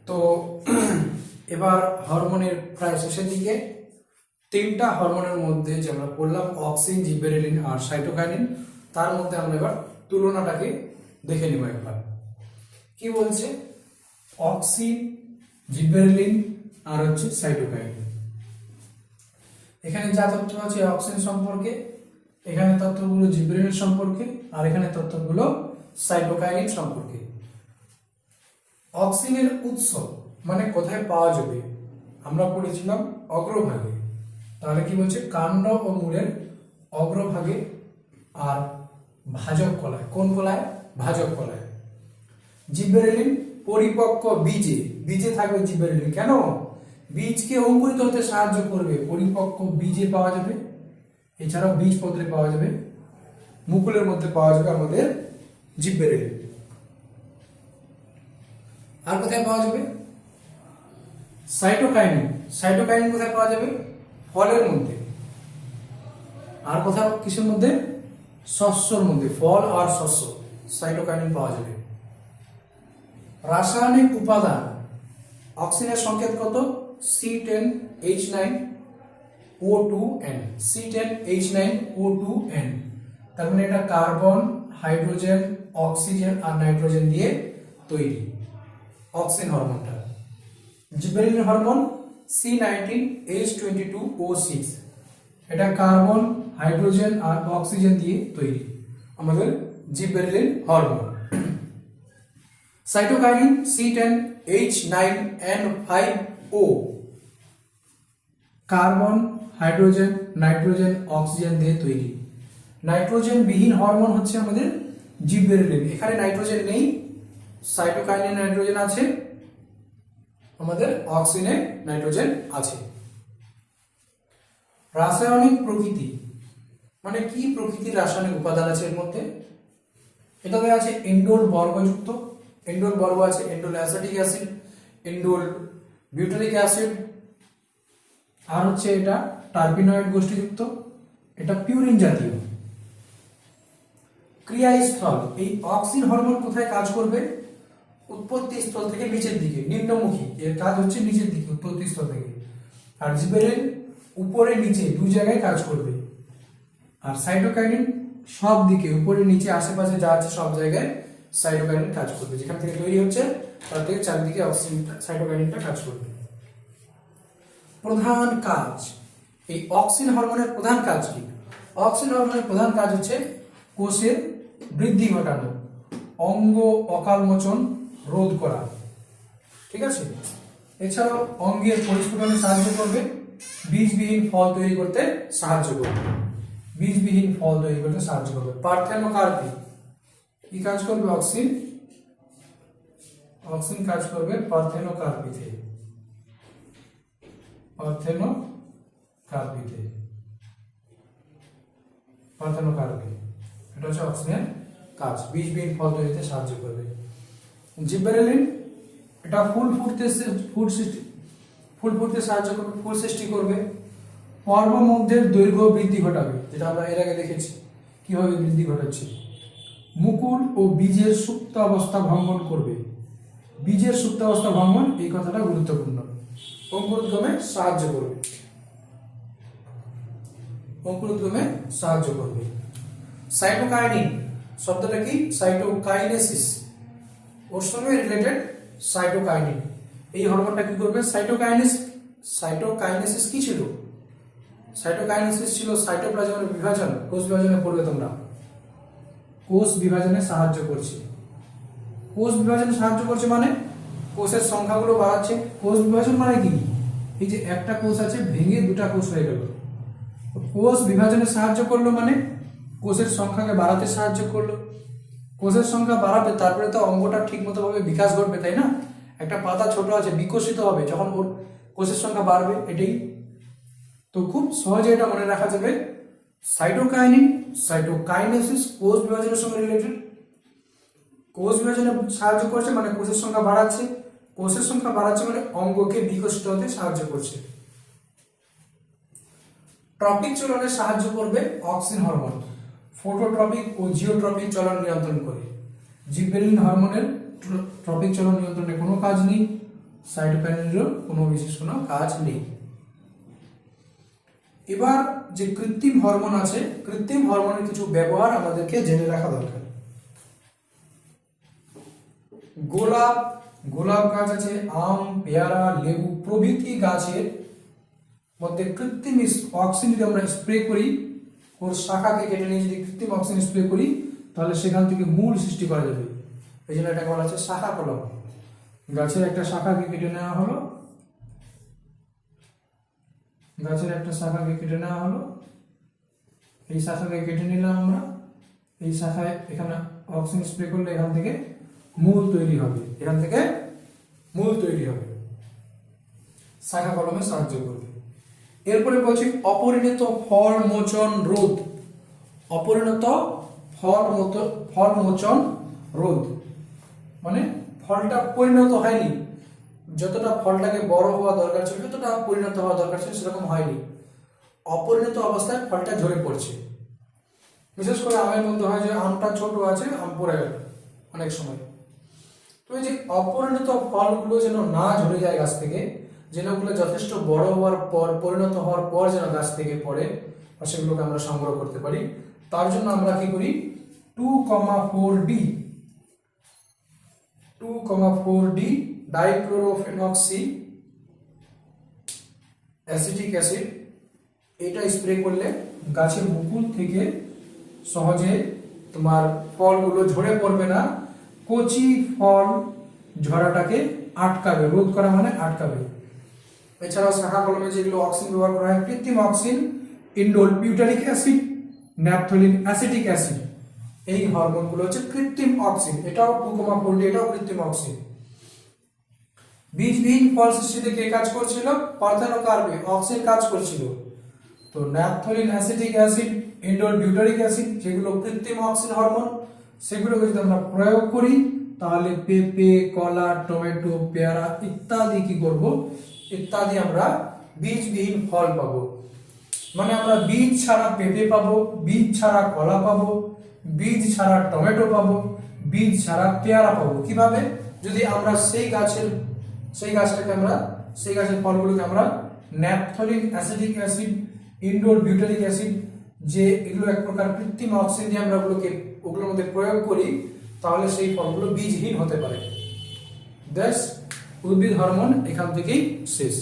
তো এবার হরমোনের প্রায় শেষের দিকে। তিনটা হরমোনের মধ্যে যে আমরা পড়লাম অক্সিন, জিবেরেলিন আর সাইটোকাইনিন, তার মধ্যে আমরা এবার তুলনাটাকে দেখে নিব একবার। কি বলছে? অক্সিন, জিবেরেলিন আর হচ্ছে সাইটোকাইনিন। এখানে যা তথ্য আছে অক্সিন সম্পর্কে, এখানে তথ্যগুলো জিবেরেলিন সম্পর্কে, আর এখানে তথ্যগুলো সাইটোকাইনিন সম্পর্কে। অক্সিনের উৎস মানে কোথায় পাওয়া যাবে, আমরা পড়েছিলাম অগ্রভাগে। তাহলে কি বলছে? কাণ্ড ও মূলের অগ্রভাগে আর ভাজক কলায়। কোন কলায়? ভাজক কলায়। জিবেরেলিন পরিপক্ক বীজে, বীজে থাকবে জিবেরেলিন। কেন? বীজকে অঙ্কুরিত হতে সাহায্য করবে, পরিপক্ক বীজে পাওয়া যাবে। এছাড়াও বীজপত্রে পাওয়া যাবে, মুকুলের মধ্যে পাওয়া যাবে আমাদের জিবেরেলিন। আর কোথায় পাওয়া যাবে? সাইটোকাইনিন। সাইটোকাইনিন কোথায় পাওয়া যাবে? ফলের মধ্যে। আর কোথাও কিসের মধ্যে? শস্যর মধ্যে, ফল আর শস্য সাইটোকাইনিন পাওয়া যাবে। রাসায়নিক উপাদান, অক্সিজেনের সংকেত কত? C10H9O2N, C10H9O2N। তার মানে এটা কার্বন, হাইড্রোজেন, অক্সিজেন আর নাইট্রোজেন দিয়ে তৈরি অক্সিন হরমোনটা। জিবেরেলিন হরমোন C19H22O6, এটা কার্বন, হাইড্রোজেন আর অক্সিজেন দিয়ে তৈরি আমাদের gibberellin hormone. Cytokinin C10H9N5O, carbon, hydrogen, nitrogen, oxygen দিয়ে তৈরি। নাইট্রোজেন বিহীন হরমোন হচ্ছে আমাদের জিবেরেলিন। এখানে নাইট্রোজেন নেই, সাইটোকাইনিনে নাইট্রোজেন আছে, আমাদের অক্সিজেনে নাইট্রোজেন আছে। রাসায়নিক প্রকৃতি মানে কি? প্রকৃতির রাসায়নিক উপাদান আছে এর মধ্যে। এটাতে আছে এন্ডোল বর্গযুক্ত, এন্ডোল বর্গ আছে, indole acetic acid, indole butyric acid, আর হচ্ছে এটা টার্পিনয়েড গোষ্ঠীযুক্ত, এটা পিউরিন জাতীয়। ক্রিয়াস্থল, এই অক্সিন হরমোন কোথায় কাজ করবে? উৎপত্তি স্থল থেকে নিচের দিকে, নিম্নমুখী। এর কাজ হচ্ছে নিচের দিকে, উৎপত্তি স্থল থেকে। আর জিবেরেলিন উপরে নিচে দুই জায়গায় কাজ করবে। আর সাইটোকাইনিন সব দিকে, উপরে নিচে আশেপাশে যা আছে সব জায়গায় সাইটোকাইনিন কাজ করবে। যেখান থেকে তৈরি হচ্ছে তার থেকে চারদিকে অক্সিন, সাইটোকাইনিনটা কাজ করবে। প্রধান কাজ, এই অক্সিন হরমোনের প্রধান কাজ কি? অক্সিন হরমোনের প্রধান কাজ হচ্ছে কোষের বৃদ্ধি ঘটানো, অঙ্গ অকালমোচন রোধ করা, ঠিক আছে? এছাড়াও অঙ্গের পরিস্ফুটনে সাহায্য করবে, বীজবিহীন ফল তৈরি করতে সাহায্য করবে, বীজবিহীন ফল তৈরি করতে সাহায্য করবে। পার্থেনোকার্পি কি কাজ করবে? অক্সিন, অক্সিন কাজ করবে পার্থেনোকার্পিতে, পার্থেনোকার্পিতে, পার্থেনোকার্পি, এটা হচ্ছে অক্সিজেনের কাজ, বীজবিহীন ফল তৈরিতে সাহায্য করবে। জিবেরেলিন এটা ফুল ফুটতে সাহায্য করবে, ফুল সৃষ্টি করবে। পর্বমধ্যের দৈর্ঘ্য বৃদ্ধি ঘটাবে, যেটা আমরা এর আগে দেখেছি কিভাবে বৃদ্ধি ঘটাচ্ছে। মুকুল ও বীজের সুপ্ত অবস্থা ভঙ্গন করবে, বীজের সুপ্ত অবস্থা ভঙ্গন, এই কথাটা গুরুত্বপূর্ণ। অঙ্কুরোদ্গমে সাহায্য করবে, অঙ্কুরোদ্গমে সাহায্য করবে। সাইটোকাইনিন শব্দটা কি? সাইটোকাইনেসিস, ওর সঙ্গে রিলেটেড সাইটোকাইনিন। এই হরমোনটা কি করবে? সাইটোকাইনেসিস কি ছিল? সাইটোকাইনেসিস ছিল সাইটোপ্লাজমের বিভাজন, কোষ বিভাজনে পড়বে তোমরা। কোষ বিভাজনে সাহায্য করছে, কোষ বিভাজনে সাহায্য করছে মানে কোষের সংখ্যাগুলো বাড়াচ্ছে। কোষ বিভাজন মানে কি? এই যে একটা কোষ আছে ভেঙে দুটা কোষ হয়ে গেল, কোষ বিভাজনে সাহায্য করলো মানে কোষের সংখ্যাকে বাড়াতে সাহায্য করলো। কোষের সংখ্যা বাড়াবে, তারপরে তো অঙ্গটা ঠিক মতো ভাবে বিকাশ ঘটবে, তাই না? একটা পাতা ছোট আছে, বিকশিত হবে যখন ওর কোষের সংখ্যা বাড়বে, এটাই তো। খুব সহজে এটা মনে রাখা যাবে, সাইটোকাইনিন, সাইটোকাইনেসিস কোষ বিভাজনের সঙ্গে রিলেটেড। কোষ বিভাজনে সাহায্য করছে মানে কোষের সংখ্যা বাড়াচ্ছে, কোষের সংখ্যা বাড়াচ্ছে মানে অঙ্গকে বিকশিত হতে সাহায্য করছে। ট্রপিক চলনে সাহায্য করবে অক্সিন হরমোন, ফটোট্রপিক ও জিওট্রপিক চলন নিয়ন্ত্রণ করে। জিবেরেলিন হরমোনের ট্রপিক চলন নিয়ন্ত্রণে কোনো কাজ নেই, সাইটোকাইনেরও কোনো বিশেষ কোনো কাজ নেই। এবার যে কৃত্রিম হরমোন আছে, কৃত্রিম হরমোনের কিছু ব্যবহার আমাদেরকে জেনে রাখা দরকার। গোলাপ গাছ আছে, আম, পেয়ারা, লেবু প্রভৃতি গাছের মধ্যে কৃত্রিম অক্সিজেন যদি আমরা স্প্রে করি, ওর শাখাকে কেটে নিয়ে যদি কৃত্রিম অক্সিজেন স্প্রে করি, তাহলে সেখান থেকে মূল সৃষ্টি করা যাবে। এই জন্য এটাকে বলা হচ্ছে শাখা কলম। গাছের একটা শাখাকে কেটে নেওয়া হলো, এই শাখাকে কেটে নিলাম আমরা, এই শাখায় এখানে অক্সিজেন স্প্রে করলে এখান থেকে মূল তৈরি হবে, শাখা কলমে সাহায্য করবে। এরপরে বলছি অপরিণত ফল মোচন রোধ। অপরিণত ফল মোচন রোধ মানে ফলটা পরিণত হয়নি, যতটা ফলটাকে বড় হওয়া দরকার ছিল, যতটা পরিণত হওয়া দরকার ছিল সেরকম হয়নি, অপরিণত অবস্থায় ফলটা ঝরে পড়ছে। বিশেষ করে আমের মধ্যে হয় যে আমটা ছোট আছে, আম পড়ে গেল অনেক সময়। তো এই যে অপরিণত ফলগুলো যেন না ঝরে যায় গাছ থেকে, যেন ওগুলো যথেষ্ট বড় হওয়ার পর, পরিণত হওয়ার পর যেন গাছ থেকে পড়ে, আর সেগুলোকে আমরা সংগ্রহ করতে পারি, তার জন্য আমরা কি করি, 2,4-D ডাইক্লোরোফেনক্সি অ্যাসিটিক অ্যাসিড, এটা স্প্রে করলে গাছের মুকুল থেকে সহজে তোমার ফলগুলো ঝরে পড়বে না, কচি ফল ঝরাটাকে আটকাবে, রোধ করা মানে আটকাবে। এছাড়াও শাখা কলমে যেগুলো অক্সিজেন ব্যবহার করা হয়, কৃত্রিম auxin, indole butyric acid, naphthalene acetic acid, এই হরমোনগুলো হচ্ছে কৃত্রিম অক্সিন। এটাও 2,4-D, এটাও কৃত্রিম অক্সিন। বীজবিহীন ফল সৃষ্টিতে কে কাজ করছিল, পারথেনোকার্পে অক্সিন কাজ করছিল। তো naphthalene acetic acid, indole butyric acid, যেগুলো কৃত্রিম অক্সিন হরমোন, সেগুলোকে যদি আমরা প্রয়োগ করি, তাহলে পেঁপে, কলা, টমেটো, পেয়ারা ইত্যাদি কি করব, ইত্যাদি আমরা বীজবিহীন ফল পাবো। মানে আমরা বীজ ছাড়া পেঁপে পাবো, বীজ ছাড়া কলা পাবো, বীজ ছাড়া টমেটো পাবো, বীজ ছাড়া পেয়ারা পাবো। কিভাবে, যদি আমরা সেই গাছের ফলগুলোকে আমরা naphthalene acetic acid, indole butyric acid, যে এগুলো এক প্রকার কৃত্রিম অক্সিজেন দিয়ে আমরা ওগুলোর মধ্যে প্রয়োগ করি, তাহলে সেই ফলগুলো বীজহীন হতে পারে। উদ্ভিদ হরমোন এখান থেকেই শেষ।